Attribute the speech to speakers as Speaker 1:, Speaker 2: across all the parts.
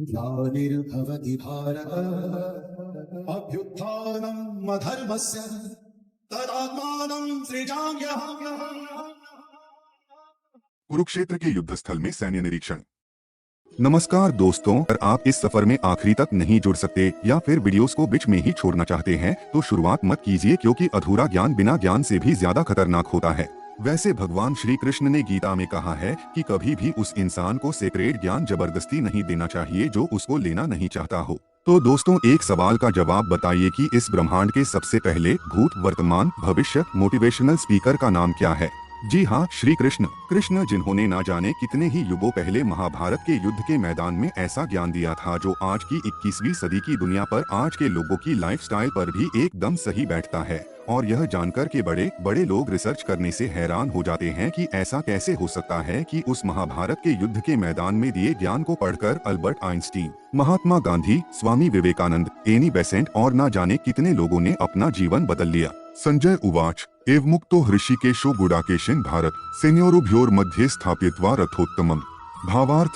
Speaker 1: ग्लानिर्भवति भारत अभ्युत्थानम् अधर्मस्य तदात्मानं सृजाम्यहम्।
Speaker 2: कुरुक्षेत्र के युद्ध स्थल में सैन्य निरीक्षण। नमस्कार दोस्तों, अगर आप इस सफर में आखिरी तक नहीं जुड़ सकते या फिर वीडियोस को बीच में ही छोड़ना चाहते हैं तो शुरुआत मत कीजिए, क्योंकि अधूरा ज्ञान बिना ज्ञान से भी ज्यादा खतरनाक होता है। वैसे भगवान श्री कृष्ण ने गीता में कहा है कि कभी भी उस इंसान को सेक्रेट ज्ञान जबरदस्ती नहीं देना चाहिए जो उसको लेना नहीं चाहता हो। तो दोस्तों, एक सवाल का जवाब बताइए कि इस ब्रह्मांड के सबसे पहले भूत, वर्तमान, भविष्य मोटिवेशनल स्पीकर का नाम क्या है? जी हाँ, श्री कृष्ण। कृष्ण, जिन्होंने ना जाने कितने ही युगों पहले महाभारत के युद्ध के मैदान में ऐसा ज्ञान दिया था जो आज की 21वीं सदी की दुनिया पर आज के लोगों की लाइफस्टाइल पर भी एकदम सही बैठता है। और यह जानकर के बड़े बड़े लोग रिसर्च करने से हैरान हो जाते हैं कि ऐसा कैसे हो सकता है कि उस महाभारत के युद्ध के मैदान में दिए ज्ञान को पढ़कर Albert Einstein, Mahatma Gandhi, Swami Vivekananda, Annie Besant और ना जाने कितने लोगों ने अपना जीवन बदल लिया। संजय उवाच एव मुक्तो हृषिकेशो गुडाकेशेन भारत सेन्योरुभ्योर मध्ये स्थापित्वा रथोत्तमम्। भावार्थ,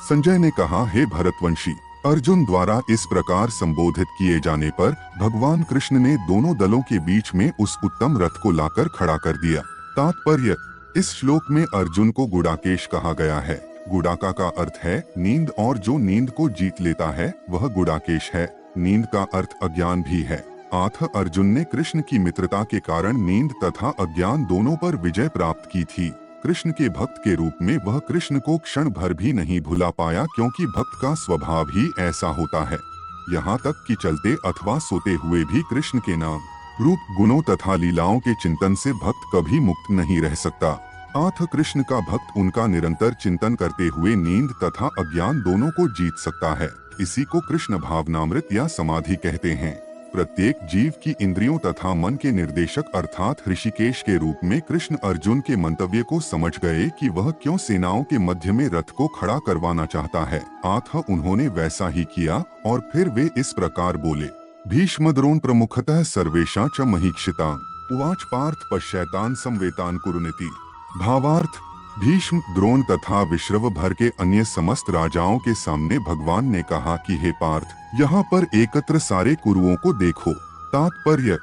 Speaker 2: संजय ने कहा, हे भरतवंशी, अर्जुन द्वारा इस प्रकार संबोधित किए जाने पर भगवान कृष्ण ने दोनों दलों के बीच में उस उत्तम रथ को लाकर खड़ा कर दिया। तात्पर्य, इस श्लोक में अर्जुन को गुडाकेश कहा गया है। गुडाका का अर्थ है नींद, और जो नींद को जीत लेता है वह गुडाकेश है। नींद का अर्थ अज्ञान भी है। आथ अर्जुन ने कृष्ण की मित्रता के कारण नींद तथा अज्ञान दोनों पर विजय प्राप्त की थी। कृष्ण के भक्त के रूप में वह कृष्ण को क्षण भर भी नहीं भुला पाया, क्योंकि भक्त का स्वभाव ही ऐसा होता है। यहाँ तक कि चलते अथवा सोते हुए भी कृष्ण के नाम, रूप, गुणों तथा लीलाओं के चिंतन से भक्त कभी मुक्त नहीं रह सकता। आथ कृष्ण का भक्त उनका निरंतर चिंतन करते हुए नींद तथा अज्ञान दोनों को जीत सकता है। इसी को कृष्ण भावनामृत या समाधि कहते हैं। प्रत्येक जीव की इंद्रियों तथा मन के निर्देशक अर्थात ऋषिकेश के रूप में कृष्ण अर्जुन के मंतव्य को समझ गए कि वह क्यों सेनाओं के मध्य में रथ को खड़ा करवाना चाहता है। आथ उन्होंने वैसा ही किया और फिर वे इस प्रकार बोले, भीष्मद्रोण प्रमुखतः सर्वेषां च महीक्षितां उवाच पार्थ पश्यैतान् संवेतान् कुरुनिति। भावार्थ, भीष्म, द्रोण तथा विश्व भर के अन्य समस्त राजाओं के सामने भगवान ने कहा कि हे पार्थ, यहाँ पर एकत्र सारे कुरुओं को देखो। तात्पर्य,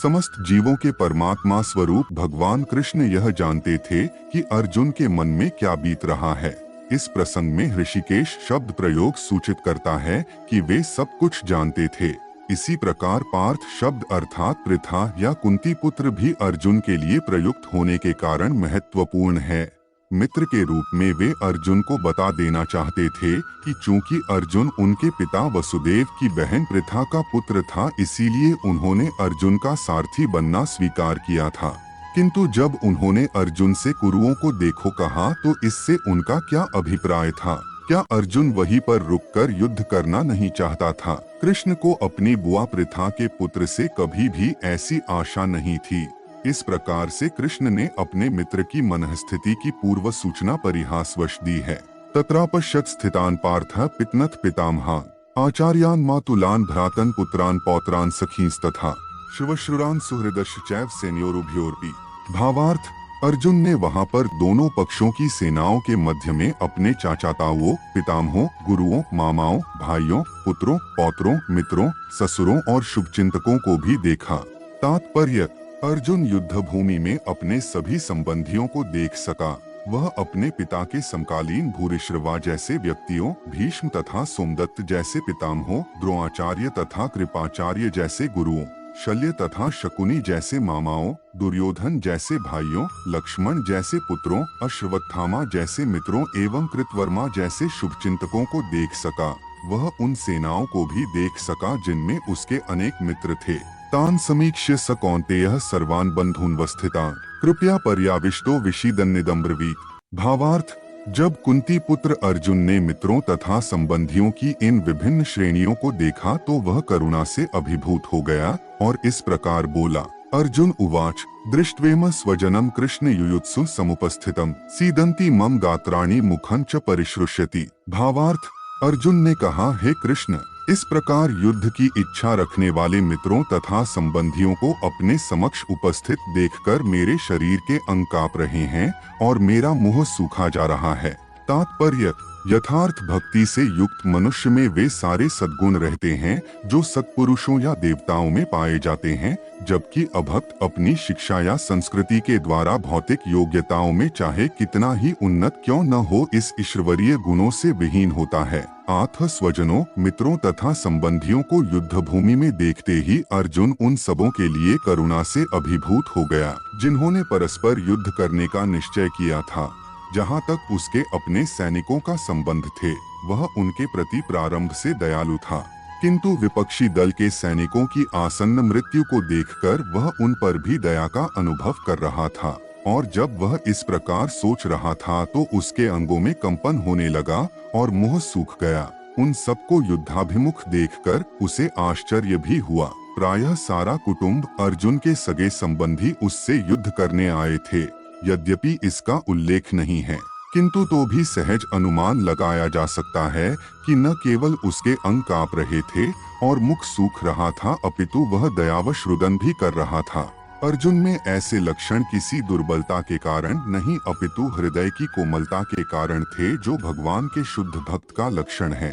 Speaker 2: समस्त जीवों के परमात्मा स्वरूप भगवान कृष्ण यह जानते थे कि अर्जुन के मन में क्या बीत रहा है। इस प्रसंग में ऋषिकेश शब्द प्रयोग सूचित करता है कि वे सब कुछ जानते थे। इसी प्रकार पार्थ शब्द अर्थात पृथा या कुंती पुत्र भी अर्जुन के लिए प्रयुक्त होने के कारण महत्वपूर्ण है। मित्र के रूप में वे अर्जुन को बता देना चाहते थे कि चूंकि अर्जुन उनके पिता वसुदेव की बहन पृथा का पुत्र था, इसीलिए उन्होंने अर्जुन का सारथी बनना स्वीकार किया था। किंतु जब उन्होंने अर्जुन से कुरुओं को देखो कहा तो इससे उनका क्या अभिप्राय था? क्या अर्जुन वहीं पर रुककर युद्ध करना नहीं चाहता था? कृष्ण को अपनी बुआ पृथा के पुत्र से कभी भी ऐसी आशा नहीं थी। इस प्रकार से कृष्ण ने अपने मित्र की मनःस्थिति की पूर्व सूचना परिहासवश दी है। तत्रापश्यत् स्थितान् पार्थः पितनत् पितामहान् आचार्यान् मातुलान् भ्रातन् पुत्रान् पौत्रान् सखींस्तथा श्वश्रुरान् सुहृदश्च चैव सेनयोरुभयोरपि। भावार्थ, अर्जुन ने वहाँ पर दोनों पक्षों की सेनाओं के मध्य में अपने चाचाताओं, पितामहों, गुरुओं, मामाओं, भाइयों, पुत्रों, पौत्रों, मित्रों, ससुरों और शुभचिंतकों को भी देखा। तात्पर्य, अर्जुन युद्ध भूमि में अपने सभी संबंधियों को देख सका। वह अपने पिता के समकालीन भूरिश्रवा जैसे व्यक्तियों, भीष्म तथा सोमदत्त जैसे पितामहों, द्रोणाचार्य तथा कृपाचार्य जैसे गुरुओं, शल्य तथा शकुनी जैसे मामाओं, दुर्योधन जैसे भाइयों, लक्ष्मण जैसे पुत्रों, अश्वत्थामा जैसे मित्रों एवं कृतवर्मा जैसे शुभचिंतकों को देख सका। वह उन सेनाओं को भी देख सका जिनमें उसके अनेक मित्र थे। तान समीक्ष्य स कौन्तेयः सर्वान् बन्धून् वस्थितान् कृपया पर्याविष्टो विषीदन्निदं ब्रवीत। भावार्थ, जब कुंती पुत्र अर्जुन ने मित्रों तथा संबंधियों की इन विभिन्न श्रेणियों को देखा तो वह करुणा से अभिभूत हो गया और इस प्रकार बोला, अर्जुन उवाच दृष्ट्वेम स्वजनम कृष्ण युयुत्सु समुपस्थितम सीदंती मम गात्राणि मुखं च परिश्रुष्यति। भावार्थ, अर्जुन ने कहा, हे कृष्ण, इस प्रकार युद्ध की इच्छा रखने वाले मित्रों तथा संबंधियों को अपने समक्ष उपस्थित देखकर मेरे शरीर के अंग कांप रहे हैं और मेरा मुंह सूखा जा रहा है। तात्पर्य, यथार्थ भक्ति से युक्त मनुष्य में वे सारे सद्गुण रहते हैं जो सत्पुरुषों या देवताओं में पाए जाते हैं, जबकि अभक्त अपनी शिक्षा या संस्कृति के द्वारा भौतिक योग्यताओं में चाहे कितना ही उन्नत क्यों न हो इस ईश्वरीय गुणों से विहीन होता है। आठ स्वजनों, मित्रों तथा संबंधियों को युद्ध भूमि में देखते ही अर्जुन उन सबों के लिए करुणा से अभिभूत हो गया जिन्होंने परस्पर युद्ध करने का निश्चय किया था। जहाँ तक उसके अपने सैनिकों का संबंध थे, वह उनके प्रति प्रारंभ से दयालु था, किंतु विपक्षी दल के सैनिकों की आसन्न मृत्यु को देखकर वह उन पर भी दया का अनुभव कर रहा था। और जब वह इस प्रकार सोच रहा था तो उसके अंगों में कंपन होने लगा और मुंह सूख गया। उन सबको युद्धाभिमुख देखकर उसे आश्चर्य भी हुआ। प्रायः सारा कुटुंब अर्जुन के सगे संबंधी उससे युद्ध करने आए थे। यद्यपि इसका उल्लेख नहीं है, किंतु तो भी सहज अनुमान लगाया जा सकता है कि न केवल उसके अंग कांप रहे थे और मुख सूख रहा था, अपितु वह दयावश रुदन भी कर रहा था। अर्जुन में ऐसे लक्षण किसी दुर्बलता के कारण नहीं, अपितु हृदय की कोमलता के कारण थे, जो भगवान के शुद्ध भक्त का लक्षण है।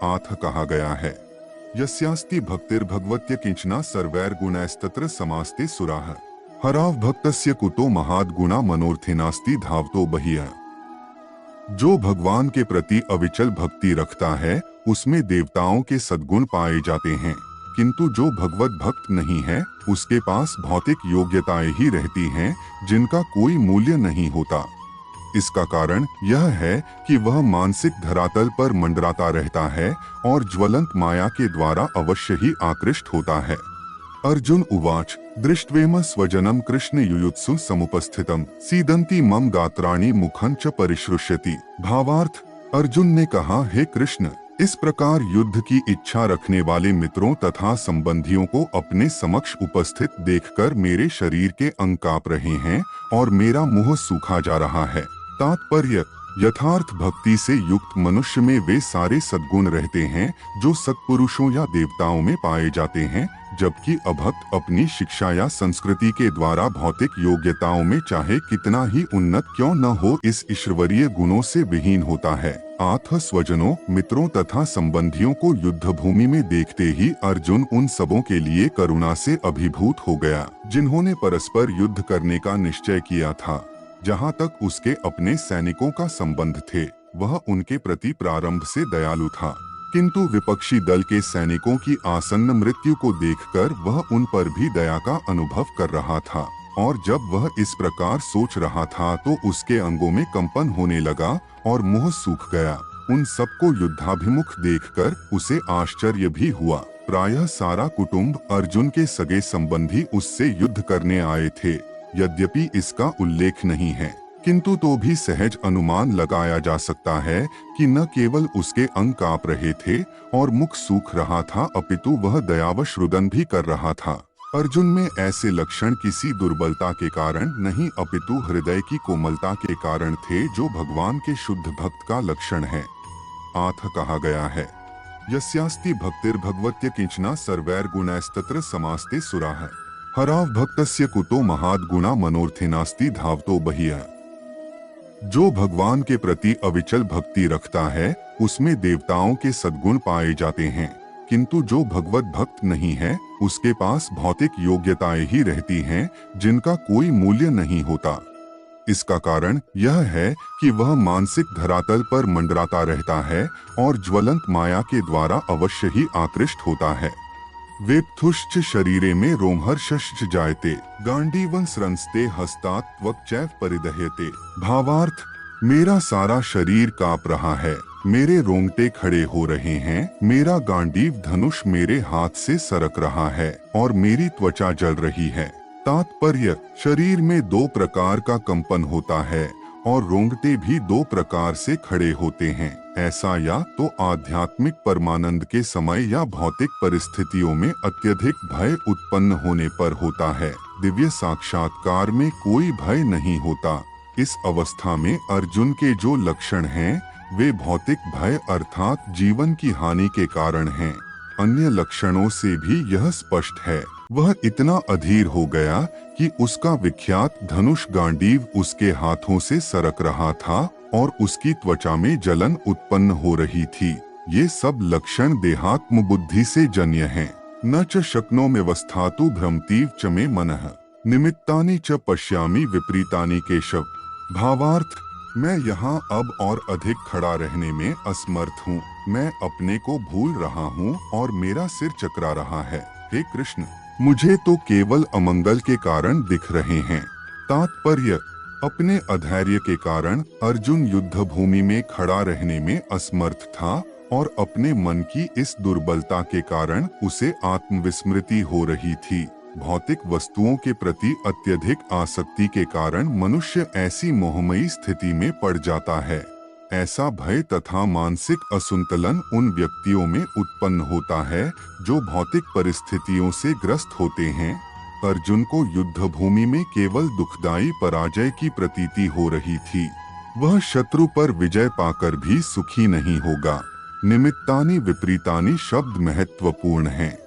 Speaker 2: आठ कहा गया है, यस्यास्ति भक्तिर्भगवत्य किंचना सर्वैर्गुणैस्तत्र समास्ते सुराः हराव भक्तस्य कुतो महाद गुणा मनोर्थिनास्ति धावतो बहिः। जो भगवान के प्रति अविचल भक्ति रखता है उसमें देवताओं के सद्गुण पाए जाते हैं, किंतु जो भगवत भक्त नहीं है उसके पास भौतिक योग्यताएं ही रहती हैं जिनका कोई मूल्य नहीं होता। इसका कारण यह है कि वह मानसिक धरातल पर मंडराता रहता है और ज्वलंत माया के द्वारा अवश्य ही आकृष्ट होता है। अर्जुन उवाच दृष्ट्वेम स्वजनम कृष्ण युयुत्सु समुपस्थितम सीदंती मम गात्राणि मुखं च परिश्रुष्यति। भावार्थ, अर्जुन ने कहा, हे कृष्ण, इस प्रकार युद्ध की इच्छा रखने वाले मित्रों तथा संबंधियों को अपने समक्ष उपस्थित देखकर मेरे शरीर के अंग कांप रहे हैं और मेरा मुंह सूखा जा रहा है। तात्पर्य, यथार्थ भक्ति से युक्त मनुष्य में वे सारे सद्गुण रहते हैं जो सत्पुरुषों या देवताओं में पाए जाते हैं, जबकि अभक्त अपनी शिक्षा या संस्कृति के द्वारा भौतिक योग्यताओं में चाहे कितना ही उन्नत क्यों न हो इस ईश्वरीय गुणों से विहीन होता है। आठ स्वजनों, मित्रों तथा संबंधियों को युद्ध भूमि में देखते ही अर्जुन उन सबों के लिए करुणा से अभिभूत हो गया जिन्होंने परस्पर युद्ध करने का निश्चय किया था। जहाँ तक उसके अपने सैनिकों का संबंध थे, वह उनके प्रति प्रारंभ से दयालु था, किंतु विपक्षी दल के सैनिकों की आसन्न मृत्यु को देखकर वह उन पर भी दया का अनुभव कर रहा था। और जब वह इस प्रकार सोच रहा था तो उसके अंगों में कंपन होने लगा और मुंह सूख गया। उन सबको युद्धाभिमुख देखकर उसे आश्चर्य भी हुआ। प्रायः सारा कुटुंब अर्जुन के सगे संबंधी उससे युद्ध करने आए थे। यद्यपि इसका उल्लेख नहीं है, किंतु तो भी सहज अनुमान लगाया जा सकता है कि न केवल उसके अंग कांप रहे थे और मुख सूख रहा था, अपितु वह दयावश रुदन भी कर रहा था। अर्जुन में ऐसे लक्षण किसी दुर्बलता के कारण नहीं, अपितु हृदय की कोमलता के कारण थे, जो भगवान के शुद्ध भक्त का लक्षण है। आठ कहा गया है, यस्यास्ति भक्तिर्भगवत्य किंचना सर्वैर्गुणैस्तत्र समास्ते सुराः हराव भक्तस्य कुतो महाद गुणा मनोर्थिनास्ति धावतो बहिः। जो भगवान के प्रति अविचल भक्ति रखता है उसमें देवताओं के सद्गुण पाए जाते हैं, किंतु जो भगवत भक्त नहीं है उसके पास भौतिक योग्यताएं ही रहती हैं जिनका कोई मूल्य नहीं होता। इसका कारण यह है कि वह मानसिक धरातल पर मंडराता रहता है और ज्वलंत माया के द्वारा अवश्य ही आकृष्ट होता है। वेप्थुश्च शरीरे में रोमहर्षश्च जायते गांडीवं स्रंस्ते हस्तात् त्वक्चैव परिदह्यते। भावार्थ, मेरा सारा शरीर कांप रहा है, मेरे रोंगटे खड़े हो रहे हैं, मेरा गांडीव धनुष मेरे हाथ से सरक रहा है और मेरी त्वचा जल रही है। तात्पर्य, शरीर में दो प्रकार का कंपन होता है और रोंगटे भी दो प्रकार से खड़े होते हैं। ऐसा या तो आध्यात्मिक परमानंद के समय या भौतिक परिस्थितियों में अत्यधिक भय उत्पन्न होने पर होता है। दिव्य साक्षात्कार में कोई भय नहीं होता। इस अवस्था में अर्जुन के जो लक्षण हैं वे भौतिक भय अर्थात जीवन की हानि के कारण हैं। अन्य लक्षणों से भी यह स्पष्ट है। वह इतना अधीर हो गया कि उसका विख्यात धनुष गांडीव उसके हाथों से सरक रहा था और उसकी त्वचा में जलन उत्पन्न हो रही थी। ये सब लक्षण देहात्म बुद्धि से जन्य हैं। न च शक्नो में वस्थातु भ्रमतीव च मे मनः निमित्तानि च पश्यामि विपरीतानि केशव। भावार्थ, मैं यहाँ अब और अधिक खड़ा रहने में असमर्थ हूँ। मैं अपने को भूल रहा हूँ और मेरा सिर चकरा रहा है। हे कृष्ण, मुझे तो केवल अमंगल के कारण दिख रहे हैं। तात्पर्य, अपने अधैर्य के कारण अर्जुन युद्ध भूमि में खड़ा रहने में असमर्थ था और अपने मन की इस दुर्बलता के कारण उसे आत्मविस्मृति हो रही थी। भौतिक वस्तुओं के प्रति अत्यधिक आसक्ति के कारण मनुष्य ऐसी मोहमयी स्थिति में पड़ जाता है। ऐसा भय तथा मानसिक असंतुलन उन व्यक्तियों में उत्पन्न होता है जो भौतिक परिस्थितियों से ग्रस्त होते हैं। अर्जुन को युद्ध भूमि में केवल दुखदायी पराजय की प्रतीति हो रही थी। वह शत्रु पर विजय पाकर भी सुखी नहीं होगा। निमित्तानि विपरीतानि शब्द महत्वपूर्ण हैं।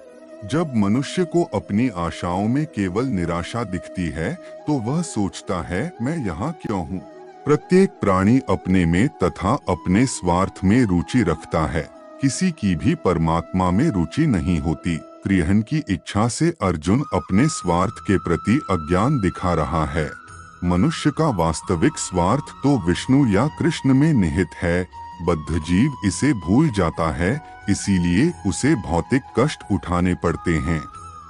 Speaker 2: जब मनुष्य को अपनी आशाओं में केवल निराशा दिखती है तो वह सोचता है, मैं यहाँ क्यों हूँ। प्रत्येक प्राणी अपने में तथा अपने स्वार्थ में रुचि रखता है। किसी की भी परमात्मा में रुचि नहीं होती। कृष्ण की इच्छा से अर्जुन अपने स्वार्थ के प्रति अज्ञान दिखा रहा है। मनुष्य का वास्तविक स्वार्थ तो विष्णु या कृष्ण में निहित है। बद्ध जीव इसे भूल जाता है, इसीलिए उसे भौतिक कष्ट उठाने पड़ते हैं।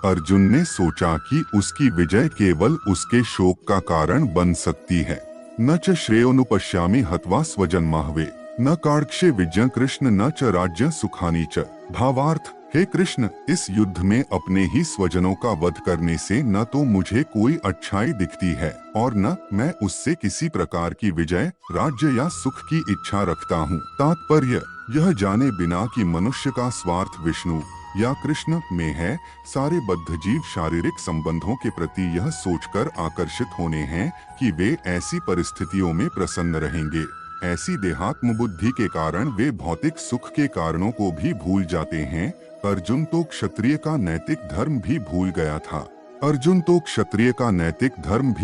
Speaker 2: अर्जुन ने सोचा कि उसकी विजय केवल उसके शोक का कारण बन सकती है। न च श्रेयोनुपश्यामि हत्वा स्वजन्माहवे न कार्क्षे विजय कृष्ण न च राज्य सुखानी च। भावार्थ, हे कृष्ण, इस युद्ध में अपने ही स्वजनों का वध करने से न तो मुझे कोई अच्छाई दिखती है और न मैं उससे किसी प्रकार की विजय, राज्य या सुख की इच्छा रखता हूँ। तात्पर्य, यह जाने बिना कि मनुष्य का स्वार्थ विष्णु या कृष्ण में है, सारे बद्ध जीव शारीरिक संबंधों के प्रति यह सोचकर आकर्षित होने हैं कि वे ऐसी परिस्थितियों में प्रसन्न रहेंगे। ऐसी देहात्म बुद्धि के कारण वे भौतिक सुख के कारणों को भी भूल जाते हैं। अर्जुन तो क्षत्रिय का नैतिक धर्म भी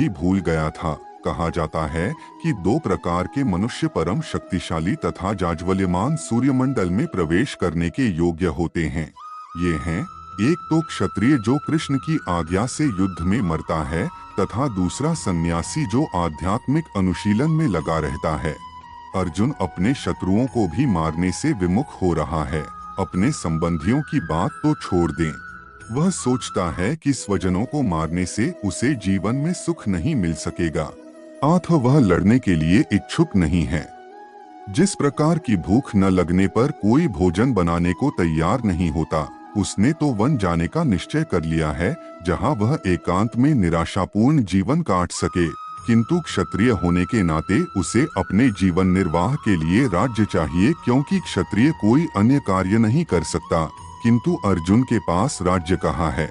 Speaker 2: भूल गया था। कहा जाता है कि दो प्रकार के मनुष्य परम शक्तिशाली तथा जाज्वल्यमान सूर्यमंडल में प्रवेश करने के योग्य होते हैं। ये हैं, एक तो क्षत्रिय जो कृष्ण की आज्ञा से युद्ध में मरता है तथा दूसरा सन्यासी जो आध्यात्मिक अनुशीलन में लगा रहता है। अर्जुन अपने शत्रुओं को भी मारने से विमुख हो रहा है। अपने संबंधियों की बात तो छोड़ दें, वह सोचता है कि स्वजनों को मारने से उसे जीवन में सुख नहीं मिल सकेगा, अतः वह लड़ने के लिए इच्छुक नहीं है। जिस प्रकार की भूख न लगने पर कोई भोजन बनाने को तैयार नहीं होता, उसने तो वन जाने का निश्चय कर लिया है, जहां वह एकांत में निराशापूर्ण जीवन काट सके। किंतु क्षत्रिय होने के नाते उसे अपने जीवन निर्वाह के लिए राज्य चाहिए, क्योंकि क्षत्रिय कोई अन्य कार्य नहीं कर सकता। किंतु अर्जुन के पास राज्य कहाँ है?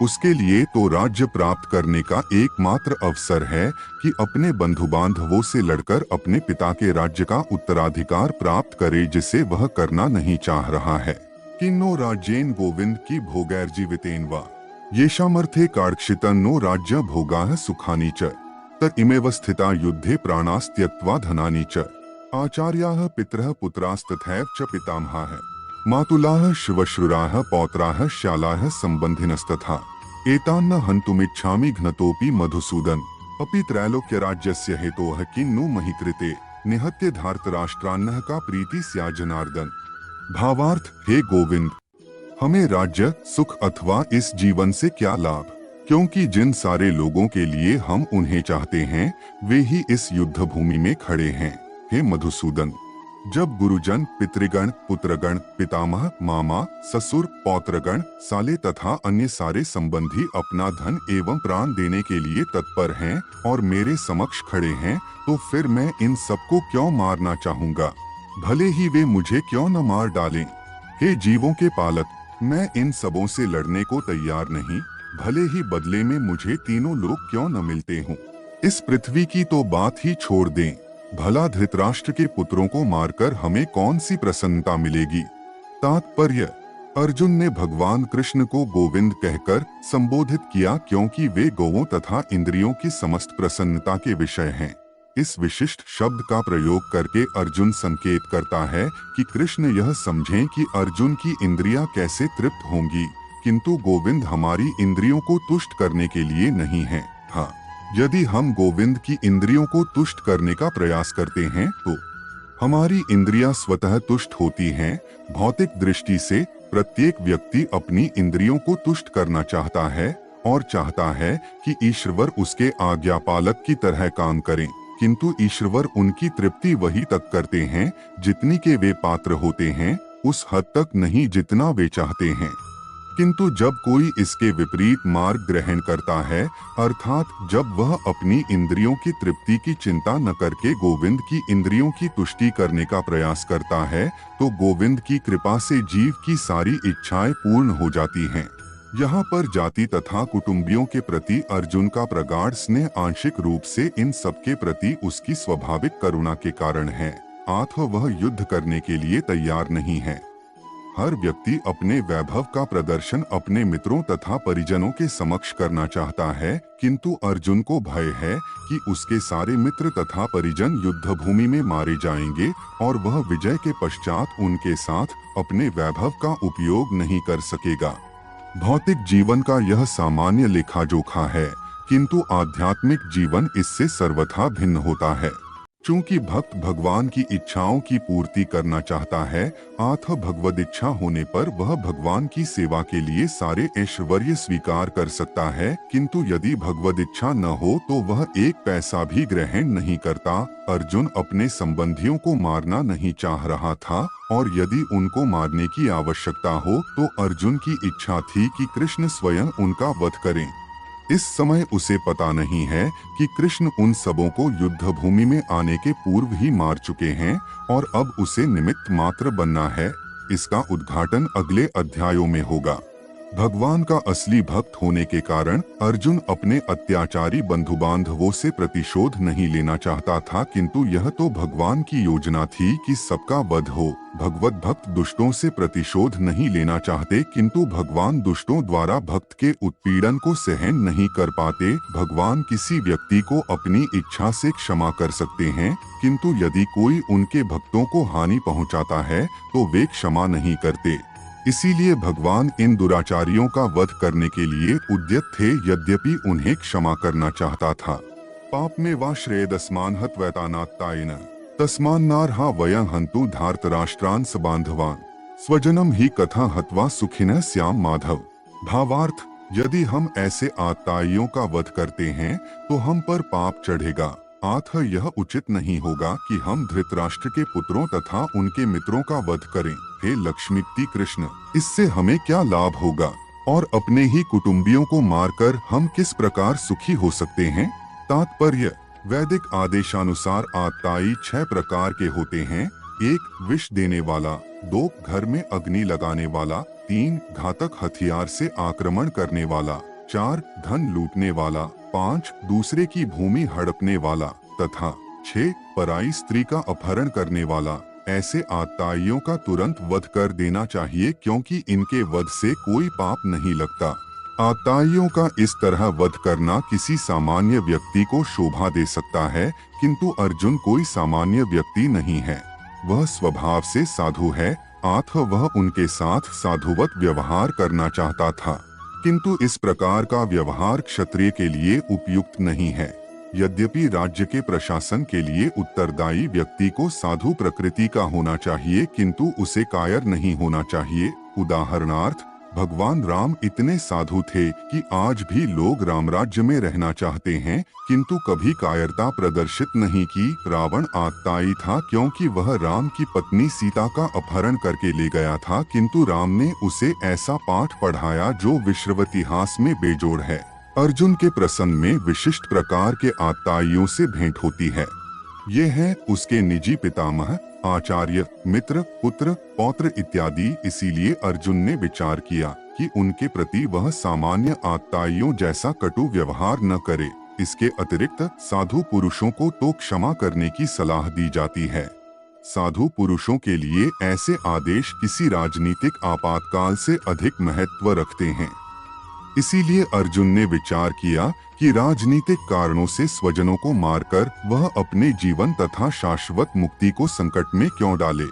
Speaker 2: उसके लिए तो राज्य प्राप्त करने का एकमात्र अवसर है कि अपने बंधु बांधवों से लड़कर अपने पिता के राज्य का उत्तराधिकार प्राप्त करे, जिसे वह करना नहीं चाह रहा है। किन्नो राज्येन गोविंद की भोगैर्जीवितेन वा येषामर्थे कार्क्षितं नो राज्य भोगाः सुखानि च त इमेव स्थिता युद्धे प्राणास्त्यक्त्वा धनानि च। आचार्याः पितरः पुत्रास्तथैव च पितामहाः मातुलाः शिवश्रुराः पौत्राः श्यालाः सम्बन्धिनस्तथा एतान्न हन्तुमिच्छामि घ्नतोऽपि मधुसूदन अपि त्रैलोक्यराज्यस्य हेतोः किन्नु महि कृते निहत्य धार्तराष्ट्रान्नः का प्रीति स्या जनार्दन। भावार्थ, हे गोविंद, हमें राज्य, सुख अथवा इस जीवन से क्या लाभ, क्योंकि जिन सारे लोगों के लिए हम उन्हें चाहते हैं वे ही इस युद्ध भूमि में खड़े हैं। हे मधुसूदन, जब गुरुजन, पितृगण, पुत्रगण, पितामह, मामा, ससुर, पौत्रगण, साले तथा अन्य सारे संबंधी अपना धन एवं प्राण देने के लिए तत्पर हैं और मेरे समक्ष खड़े हैं, तो फिर मैं इन सबको क्यों मारना चाहूँगा, भले ही वे मुझे क्यों न मार डालें। हे जीवों के पालक, मैं इन सबों से लड़ने को तैयार नहीं, भले ही बदले में मुझे तीनों लोग क्यों न मिलते हों। इस पृथ्वी की तो बात ही छोड़ दें, भला धृतराष्ट्र के पुत्रों को मारकर हमें कौन सी प्रसन्नता मिलेगी। तात्पर्य, अर्जुन ने भगवान कृष्ण को गोविंद कहकर संबोधित किया, क्योंकि वे गौओं तथा इंद्रियों की समस्त प्रसन्नता के विषय हैं। इस विशिष्ट शब्द का प्रयोग करके अर्जुन संकेत करता है कि कृष्ण यह समझें कि अर्जुन की इंद्रियां कैसे तृप्त होंगी, किंतु गोविंद हमारी इंद्रियों को तुष्ट करने के लिए नहीं है। हाँ, यदि हम गोविंद की इंद्रियों को तुष्ट करने का प्रयास करते हैं तो हमारी इंद्रियां स्वतः तुष्ट होती हैं। भौतिक दृष्टि से प्रत्येक व्यक्ति अपनी इंद्रियों को तुष्ट करना चाहता है और चाहता है कि ईश्वर उसके आज्ञापालक की तरह काम करें, किंतु ईश्वर उनकी तृप्ति वही तक करते हैं जितनी के वे पात्र होते हैं, उस हद तक नहीं जितना वे चाहते हैं। किंतु जब कोई इसके विपरीत मार्ग ग्रहण करता है, अर्थात जब वह अपनी इंद्रियों की तृप्ति की चिंता न करके गोविंद की इंद्रियों की तुष्टि करने का प्रयास करता है, तो गोविंद की कृपा से जीव की सारी इच्छाएं पूर्ण हो जाती हैं। यहाँ पर जाति तथा कुटुंबियों के प्रति अर्जुन का प्रगाढ़ स्नेह आंशिक रूप से इन सबके प्रति उसकी स्वाभाविक करुणा के कारण है, अतः वह युद्ध करने के लिए तैयार नहीं है। हर व्यक्ति अपने वैभव का प्रदर्शन अपने मित्रों तथा परिजनों के समक्ष करना चाहता है, किंतु अर्जुन को भय है कि उसके सारे मित्र तथा परिजन युद्ध भूमि में मारे जाएंगे और वह विजय के पश्चात उनके साथ अपने वैभव का उपयोग नहीं कर सकेगा। भौतिक जीवन का यह सामान्य लेखा जोखा है, किंतु आध्यात्मिक जीवन इससे सर्वथा भिन्न होता है। चूंकि भक्त भगवान की इच्छाओं की पूर्ति करना चाहता है, अतः भगवद इच्छा होने पर वह भगवान की सेवा के लिए सारे ऐश्वर्य स्वीकार कर सकता है, किंतु यदि भगवद इच्छा न हो तो वह एक पैसा भी ग्रहण नहीं करता। अर्जुन अपने संबंधियों को मारना नहीं चाह रहा था, और यदि उनको मारने की आवश्यकता हो तो अर्जुन की इच्छा थी कि कृष्ण स्वयं उनका वध करें। इस समय उसे पता नहीं है कि कृष्ण उन सबों को युद्ध भूमि में आने के पूर्व ही मार चुके हैं और अब उसे निमित्त मात्र बनना है। इसका उद्घाटन अगले अध्यायों में होगा। भगवान का असली भक्त होने के कारण अर्जुन अपने अत्याचारी बंधु बांधवों से प्रतिशोध नहीं लेना चाहता था, किंतु यह तो भगवान की योजना थी कि सबका वध हो। भगवत भक्त दुष्टों से प्रतिशोध नहीं लेना चाहते, किंतु भगवान दुष्टों द्वारा भक्त के उत्पीड़न को सहन नहीं कर पाते। भगवान किसी व्यक्ति को अपनी इच्छा से क्षमा कर सकते हैं, किंतु यदि कोई उनके भक्तों को हानि पहुंचाता है तो वे क्षमा नहीं करते। इसीलिए भगवान इन दुराचारियों का वध करने के लिए उद्यत थे, यद्यपि उन्हें क्षमा करना चाहता था। पाप में वा श्रेयदस्मान हत्वैतानात्तायेन तस्मान्नार्हा वयं हन्तु धार्तराष्ट्रान् सबान्धवान् स्वजनम ही कथा हत्वा सुखिनः स्याम माधव। भावार्थ, यदि हम ऐसे आत्ताइयों का वध करते हैं तो हम पर पाप चढ़ेगा, अतः यह उचित नहीं होगा कि हम धृतराष्ट्र के पुत्रों तथा उनके मित्रों का वध करें। हे लक्ष्मीपति कृष्ण, इससे हमें क्या लाभ होगा और अपने ही कुटुंबियों को मारकर हम किस प्रकार सुखी हो सकते हैं। तात्पर्य, वैदिक आदेशानुसार आत्ताई 6 प्रकार के होते हैं। 1 विष देने वाला, 2 घर में अग्नि लगाने वाला, 3 घातक हथियार से आक्रमण करने वाला, 4 धन लूटने वाला, 5 दूसरे की भूमि हड़पने वाला तथा 6 पराई स्त्री का अपहरण करने वाला। ऐसे आत्ताइयों का तुरंत वध कर देना चाहिए, क्योंकि इनके वध से कोई पाप नहीं लगता। आत्ताइयों का इस तरह वध करना किसी सामान्य व्यक्ति को शोभा दे सकता है, किंतु अर्जुन कोई सामान्य व्यक्ति नहीं है। वह स्वभाव से साधु है, अतः वह उनके साथ साधुवत व्यवहार करना चाहता था, किंतु इस प्रकार का व्यवहार क्षत्रिय के लिए उपयुक्त नहीं है। यद्यपि राज्य के प्रशासन के लिए उत्तरदायी व्यक्ति को साधु प्रकृति का होना चाहिए, किंतु उसे कायर नहीं होना चाहिए। उदाहरणार्थ, भगवान राम इतने साधु थे कि आज भी लोग रामराज्य में रहना चाहते हैं, किंतु कभी कायरता प्रदर्शित नहीं की। रावण आत्ताई था, क्योंकि वह राम की पत्नी सीता का अपहरण करके ले गया था, किंतु राम ने उसे ऐसा पाठ पढ़ाया जो विश्व इतिहास में बेजोड़ है। अर्जुन के प्रसंग में विशिष्ट प्रकार के आत्ताइयों से भेंट होती है। ये हैं उसके निजी पितामह, आचार्य, मित्र, पुत्र, पौत्र इत्यादि। इसीलिए अर्जुन ने विचार किया कि उनके प्रति वह सामान्य आत्ताइयों जैसा कटु व्यवहार न करे। इसके अतिरिक्त साधु पुरुषों को तो क्षमा करने की सलाह दी जाती है। साधु पुरुषों के लिए ऐसे आदेश किसी राजनीतिक आपातकाल से अधिक महत्व रखते हैं। इसीलिए अर्जुन ने विचार किया कि राजनीतिक कारणों से स्वजनों को मारकर वह अपने जीवन तथा शाश्वत मुक्ति को संकट में क्यों डाले।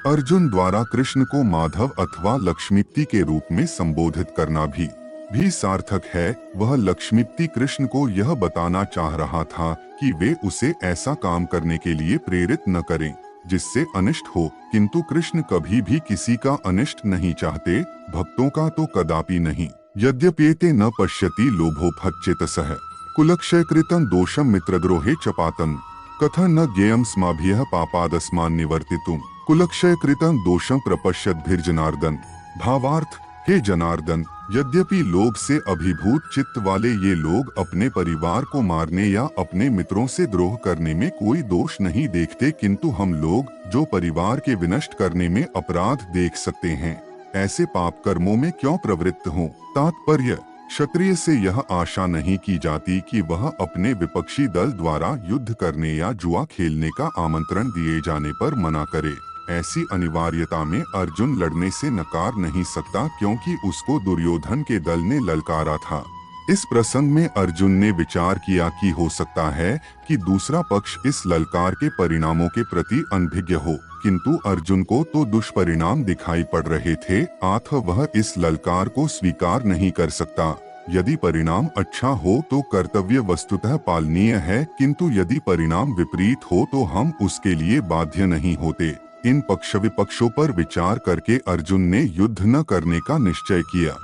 Speaker 2: अर्जुन द्वारा कृष्ण को माधव अथवा लक्ष्मीपति के रूप में संबोधित करना भी सार्थक है। वह लक्ष्मीपति कृष्ण को यह बताना चाह रहा था कि वे उसे ऐसा काम करने के लिए प्रेरित न करें जिससे अनिष्ट हो, किंतु कृष्ण कभी भी किसी का अनिष्ट नहीं चाहते, भक्तों का तो कदापि नहीं। यद्यप्येते न पश्यति लोभोपहच्चेतसः कुलक्षयकृतं दोषं मित्रद्रोहे च पातं कथं न ज्ञेयं स्माभिः पापादस्मान् निवर्तितुम् कुलक्षयकृतं दोषं प्रपश्यद्भिर्जनार्दन। भावार्थ, हे जनार्दन, यद्यपि लोभ से अभिभूत चित्त वाले ये लोग अपने परिवार को मारने या अपने मित्रों से द्रोह करने में कोई दोष नहीं देखते, किंतु हम लोग जो परिवार के विनष्ट करने में अपराध देख सकते हैं, ऐसे पाप कर्मों में क्यों प्रवृत्त हों। तात्पर्य, क्षत्रिय से यह आशा नहीं की जाती कि वह अपने विपक्षी दल द्वारा युद्ध करने या जुआ खेलने का आमंत्रण दिए जाने पर मना करे। ऐसी अनिवार्यता में अर्जुन लड़ने से नकार नहीं सकता, क्योंकि उसको दुर्योधन के दल ने ललकारा था। इस प्रसंग में अर्जुन ने विचार किया कि हो सकता है कि दूसरा पक्ष इस ललकार के परिणामों के प्रति अनभिज्ञ हो, किंतु अर्जुन को तो दुष्परिणाम दिखाई पड़ रहे थे, अतः वह इस ललकार को स्वीकार नहीं कर सकता। यदि परिणाम अच्छा हो तो कर्तव्य वस्तुतः पालनीय है, किंतु यदि परिणाम विपरीत हो तो हम उसके लिए बाध्य नहीं होते। इन पक्ष विपक्षों पर विचार करके अर्जुन ने युद्ध न करने का निश्चय किया।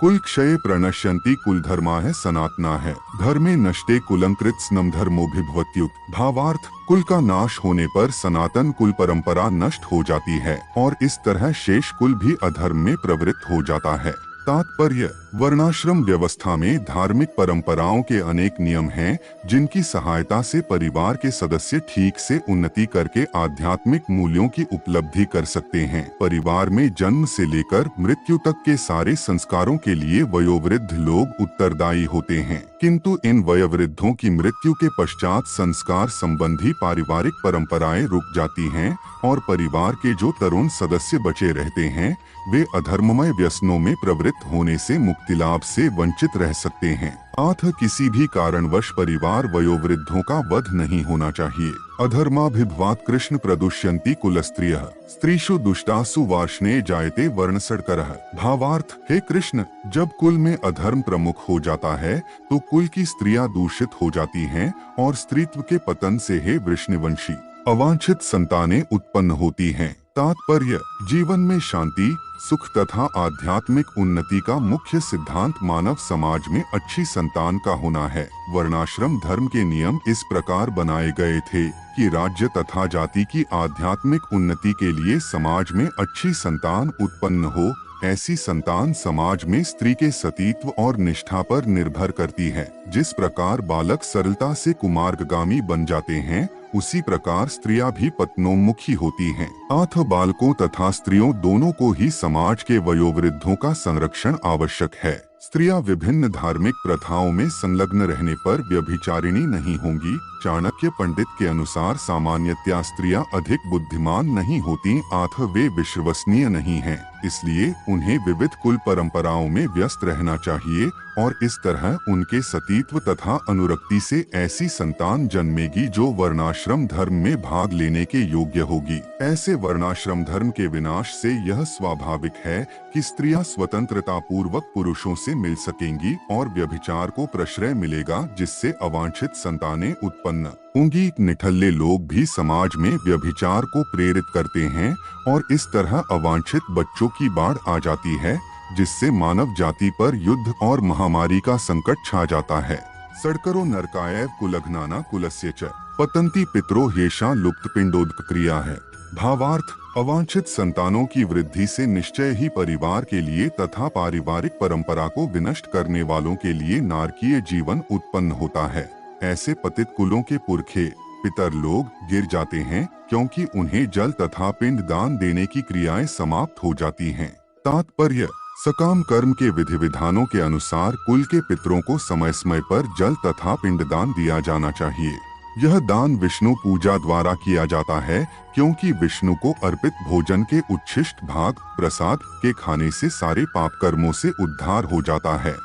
Speaker 2: कुल क्षये प्रणश्यन्ति कुल धर्माः सनातनाः धर्मे नष्टे कुलं कृत्स्नं धर्मोऽभिभवत्युत। भावार्थ, कुल का नाश होने पर सनातन कुल परंपरा नष्ट हो जाती है और इस तरह शेष कुल भी अधर्म में प्रवृत्त हो जाता है। तात्पर्य, वर्णाश्रम व्यवस्था में धार्मिक परंपराओं के अनेक नियम हैं, जिनकी सहायता से परिवार के सदस्य ठीक से उन्नति करके आध्यात्मिक मूल्यों की उपलब्धि कर सकते हैं। परिवार में जन्म से लेकर मृत्यु तक के सारे संस्कारों के लिए वयोवृद्ध लोग उत्तरदायी होते हैं, किंतु इन वयोवृद्धों की मृत्यु के पश्चात संस्कार संबंधी पारिवारिक परंपराएं रुक जाती हैं और परिवार के जो तरुण सदस्य बचे रहते हैं वे अधर्ममय व्यसनों में प्रवृत्त होने से मुक्ति लाभ से वंचित रह सकते हैं। अतः किसी भी कारणवश परिवार वयोवृद्धों का वध नहीं होना चाहिए। अधर्माभिभवात् कृष्ण प्रदुष्यन्ति कुलस्त्रियः स्त्रीषु दुष्टासु वार्ष्णे जायते वर्णशर्करः। भावार्थ, हे कृष्ण, जब कुल में अधर्म प्रमुख हो जाता है तो कुल की स्त्रियां दूषित हो जाती हैं और स्त्रीत्व के पतन से हे वृष्णिवंशी अवांछित संतानें उत्पन्न होती हैं। तात्पर्य, जीवन में शांति, सुख तथा आध्यात्मिक उन्नति का मुख्य सिद्धांत मानव समाज में अच्छी संतान का होना है। वर्णाश्रम धर्म के नियम इस प्रकार बनाए गए थे कि राज्य तथा जाति की आध्यात्मिक उन्नति के लिए समाज में अच्छी संतान उत्पन्न हो। ऐसी संतान समाज में स्त्री के सतीत्व और निष्ठा पर निर्भर करती है। जिस प्रकार बालक सरलता से कुमार्गामी बन जाते हैं, उसी प्रकार स्त्रियां भी पत्नोन्मुखी होती हैं। अतः बालकों तथा स्त्रियों दोनों को ही समाज के वयोवृद्धों का संरक्षण आवश्यक है। स्त्रियां विभिन्न धार्मिक प्रथाओं में संलग्न रहने पर व्यभिचारिणी नहीं होंगी। चाणक्य पंडित के अनुसार सामान्यतया स्त्रियां अधिक बुद्धिमान नहीं होती, अतः वे विश्वसनीय नहीं हैं। इसलिए उन्हें विविध कुल परंपराओं में व्यस्त रहना चाहिए और इस तरह उनके सतीत्व तथा अनुरक्ति से ऐसी संतान जन्मेगी जो वर्णाश्रम धर्म में भाग लेने के योग्य होगी। ऐसे वर्णाश्रम धर्म के विनाश से यह स्वाभाविक है कि स्त्रियां स्वतंत्रता पूर्वक पुरुषों से मिल सकेंगी और व्यभिचार को प्रश्रय मिलेगा, जिससे अवांछित संतानें उत्पन्न होंगी। निठल्ले लोग भी समाज में व्यभिचार को प्रेरित करते हैं और इस तरह अवांछित बच्चों की बाढ़ आ जाती है, जिससे मानव जाति पर युद्ध और महामारी का संकट छा जाता है। सड़करो नरकायैव कुलघ्नाना कुलस्य च पतंती पितरो येषां लुप्त पिंडोदक क्रिया है। भावार्थ, अवांछित संतानों की वृद्धि से निश्चय ही परिवार के लिए तथा पारिवारिक परंपरा को विनष्ट करने वालों के लिए नारकीय जीवन उत्पन्न होता है। ऐसे पतित कुलों के पुरखे पितर लोग गिर जाते हैं, क्योंकि उन्हें जल तथा पिंड दान देने की क्रियाएं समाप्त हो जाती हैं। तात्पर्य, सकाम कर्म के विधि विधानों के अनुसार कुल के पितरों को समय समय पर जल तथा पिंडदान दिया जाना चाहिए। यह दान विष्णु पूजा द्वारा किया जाता है, क्योंकि विष्णु को अर्पित भोजन के उच्छिष्ट भाग प्रसाद के खाने से सारे पाप कर्मों से उद्धार हो जाता है।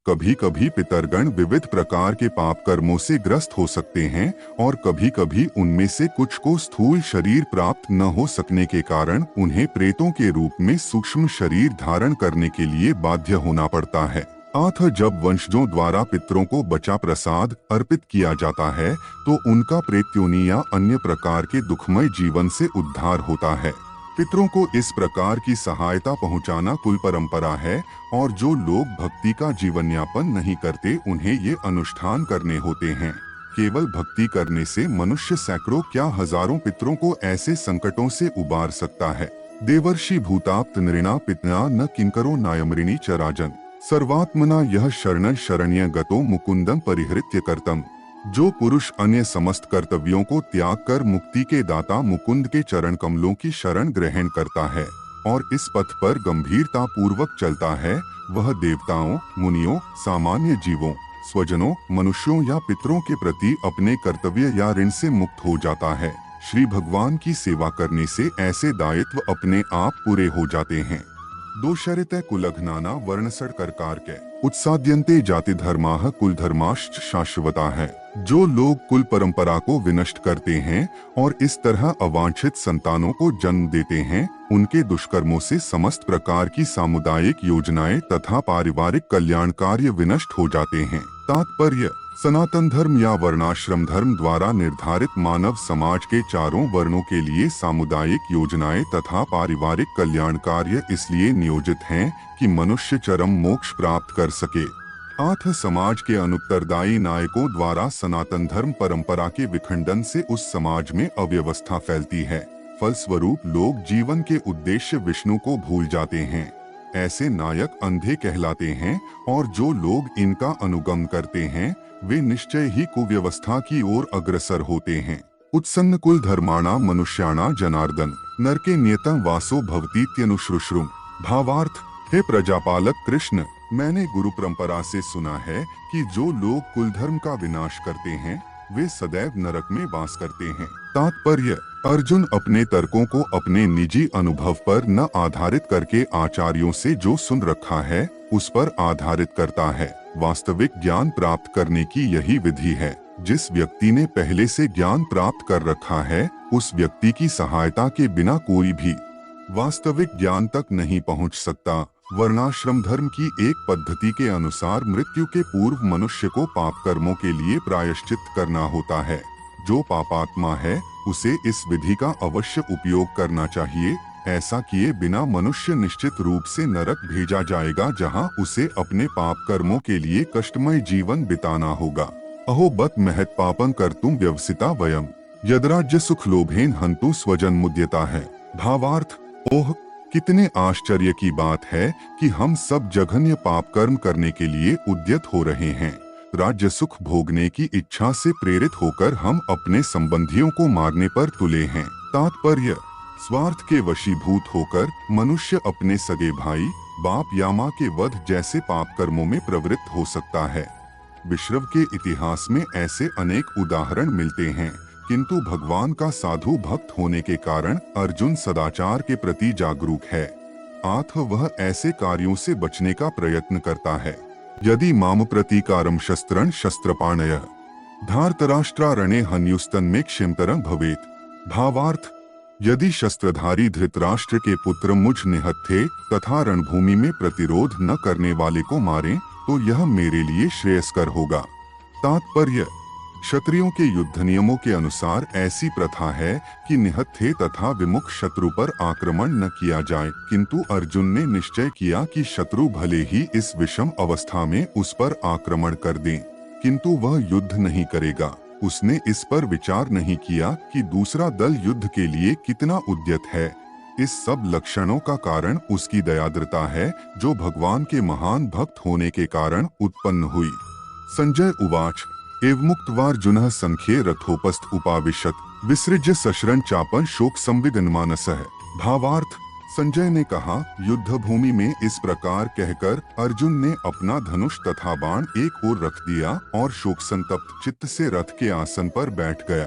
Speaker 2: कभी कभी पितरगण विविध प्रकार के पाप कर्मों से ग्रस्त हो सकते हैं और कभी कभी उनमें से कुछ को स्थूल शरीर प्राप्त न हो सकने के कारण उन्हें प्रेतों के रूप में सूक्ष्म शरीर धारण करने के लिए बाध्य होना पड़ता है। अतः जब वंशजों द्वारा पितरों को बचा प्रसाद अर्पित किया जाता है तो उनका प्रेत्योनि या अन्य प्रकार के दुखमय जीवन से उद्धार होता है। पितरों को इस प्रकार की सहायता पहुंचाना कुल परंपरा है और जो लोग भक्ति का जीवन यापन नहीं करते उन्हें ये अनुष्ठान करने होते हैं। केवल भक्ति करने से मनुष्य सैकड़ों क्या हजारों पितरों को ऐसे संकटों से उबार सकता है। देवर्षि भूताप्त नृणा पितना न किंकरो नायमृणी चराजन सर्वात्मना यह शरण शरण्य गतो मुकुंदम परिहृत्य कर्तम। जो पुरुष अन्य समस्त कर्तव्यों को त्याग कर मुक्ति के दाता मुकुंद के चरण कमलों की शरण ग्रहण करता है और इस पथ पर गंभीरता पूर्वक चलता है, वह देवताओं, मुनियों, सामान्य जीवों, स्वजनों, मनुष्यों या पितरों के प्रति अपने कर्तव्य या ऋण से मुक्त हो जाता है। श्री भगवान की सेवा करने से ऐसे दायित्व अपने आप पूरे हो जाते हैं। दोषरित कुलघ्नाना वर्णसर करकार के उत्साद्यन्ते जाति धर्माः कुल धर्माश्च शाश्वता है। जो लोग कुल परंपरा को विनष्ट करते हैं और इस तरह अवांछित संतानों को जन्म देते हैं, उनके दुष्कर्मों से समस्त प्रकार की सामुदायिक योजनाएं तथा पारिवारिक कल्याण कार्य विनष्ट हो जाते हैं। तात्पर्य: सनातन धर्म या वर्णाश्रम धर्म द्वारा निर्धारित मानव समाज के चारों वर्णों के लिए सामुदायिक योजनाएं तथा पारिवारिक कल्याण कार्य इसलिए नियोजित हैं कि मनुष्य चरम मोक्ष प्राप्त कर सके। अतः समाज के अनुत्तरदायी नायकों द्वारा सनातन धर्म परंपरा के विखंडन से उस समाज में अव्यवस्था फैलती है। फलस्वरूप लोग जीवन के उद्देश्य विष्णु को भूल जाते हैं। ऐसे नायक अंधे कहलाते हैं और जो लोग इनका अनुगमन करते हैं वे निश्चय ही कुव्यवस्था की ओर अग्रसर होते हैं। उत्सन्न कुल धर्माणा मनुष्याणा जनार्दन नरके नियतं वासो भवतीत्यनुश्रुश्रुम। भावार्थ: हे प्रजापालक कृष्ण, मैंने गुरु परंपरा से सुना है कि जो लोग कुल धर्म का विनाश करते हैं वे सदैव नरक में वास करते हैं। तात्पर्य: अर्जुन अपने तर्कों को अपने निजी अनुभव पर न आधारित करके आचार्यों से जो सुन रखा है उस पर आधारित करता है। वास्तविक ज्ञान प्राप्त करने की यही विधि है। जिस व्यक्ति ने पहले से ज्ञान प्राप्त कर रखा है उस व्यक्ति की सहायता के बिना कोई भी वास्तविक ज्ञान तक नहीं पहुंच सकता। वर्णाश्रम धर्म की एक पद्धति के अनुसार मृत्यु के पूर्व मनुष्य को पाप कर्मों के लिए प्रायश्चित करना होता है। जो पापात्मा है उसे इस विधि का अवश्य उपयोग करना चाहिए। ऐसा किए बिना मनुष्य निश्चित रूप से नरक भेजा जाएगा, जहां उसे अपने पाप कर्मों के लिए कष्टमय जीवन बिताना होगा। अहो बत महत् पापं कर्तुम व्यवसिता वयम यद्राज्य सुख लोभेन हंतु स्वजन मुद्यता है। भावार्थ: ओह, कितने आश्चर्य की बात है कि हम सब जघन्य पाप कर्म करने के लिए उद्यत हो रहे हैं। राज्य सुख भोगने की इच्छा से प्रेरित होकर हम अपने संबंधियों को मारने पर तुले हैं। तात्पर्य: स्वार्थ के वशीभूत होकर मनुष्य अपने सगे भाई, बाप या माँ के वध जैसे पाप कर्मों में प्रवृत्त हो सकता है। विश्व के इतिहास में ऐसे अनेक उदाहरण मिलते हैं, किंतु भगवान का साधु भक्त होने के कारण अर्जुन सदाचार के प्रति जागरूक है। अतः वह ऐसे कार्यों से बचने का प्रयत्न करता है। यदि माम प्रतीकारम शस्त्रं शस्त्रपाणयः धार्तराष्ट्रारणे हन्युस्तन में क्षिमतरं भवेत्। भावार्थ: यदि शस्त्रधारी धृतराष्ट्र के पुत्र मुझ निहत्थे तथा रणभूमि में प्रतिरोध न करने वाले को मारें तो यह मेरे लिए श्रेयस्कर होगा। तात्पर्य: क्षत्रियों के युद्ध नियमों के अनुसार ऐसी प्रथा है कि निहत्थे तथा विमुख शत्रु पर आक्रमण न किया जाए, किंतु अर्जुन ने निश्चय किया कि शत्रु भले ही इस विषम अवस्था में उस पर आक्रमण कर दें, किंतु वह युद्ध नहीं करेगा। उसने इस पर विचार नहीं किया कि दूसरा दल युद्ध के लिए कितना उद्यत है। इस सब लक्षणों का कारण उसकी दयाद्रता है, जो भगवान के महान भक्त होने के कारण उत्पन्न हुई। संजय उवाच: एवमुक्त्वार्जुनः संख्ये रथोपस्थ उपाविशत् विसृज्य सशरं चापं शोक संविघ्नमानसः। भावार्थ: संजय ने कहा, युद्ध भूमि में इस प्रकार कहकर अर्जुन ने अपना धनुष तथा बाण एक ओर रख दिया और शोक संतप्त चित्त से रथ के आसन पर बैठ गया।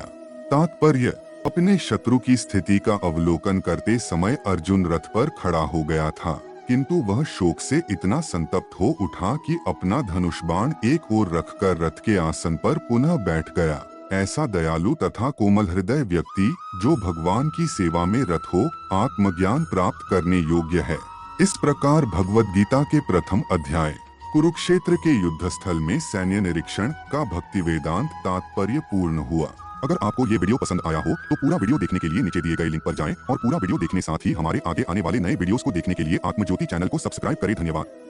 Speaker 2: तात्पर्य: अपने शत्रु की स्थिति का अवलोकन करते समय अर्जुन रथ पर खड़ा हो गया था। किंतु वह शोक से इतना संतप्त हो उठा कि अपना धनुष बाण एक ओर रखकर रथ के आसन पर पुनः बैठ गया। ऐसा दयालु तथा कोमल हृदय व्यक्ति जो भगवान की सेवा में रत हो, आत्मज्ञान प्राप्त करने योग्य है। इस प्रकार भगवद गीता के प्रथम अध्याय कुरुक्षेत्र के युद्ध स्थल में सैन्य निरीक्षण का भक्ति वेदांत तात्पर्य पूर्ण हुआ। अगर आपको ये वीडियो पसंद आया हो तो पूरा वीडियो देखने के लिए नीचे दिए गए लिंक पर जाएं और पूरा वीडियो देखने साथ ही हमारे आगे आने वाले नए वीडियोस को देखने के लिए आत्मज्योति चैनल को सब्सक्राइब करें। धन्यवाद।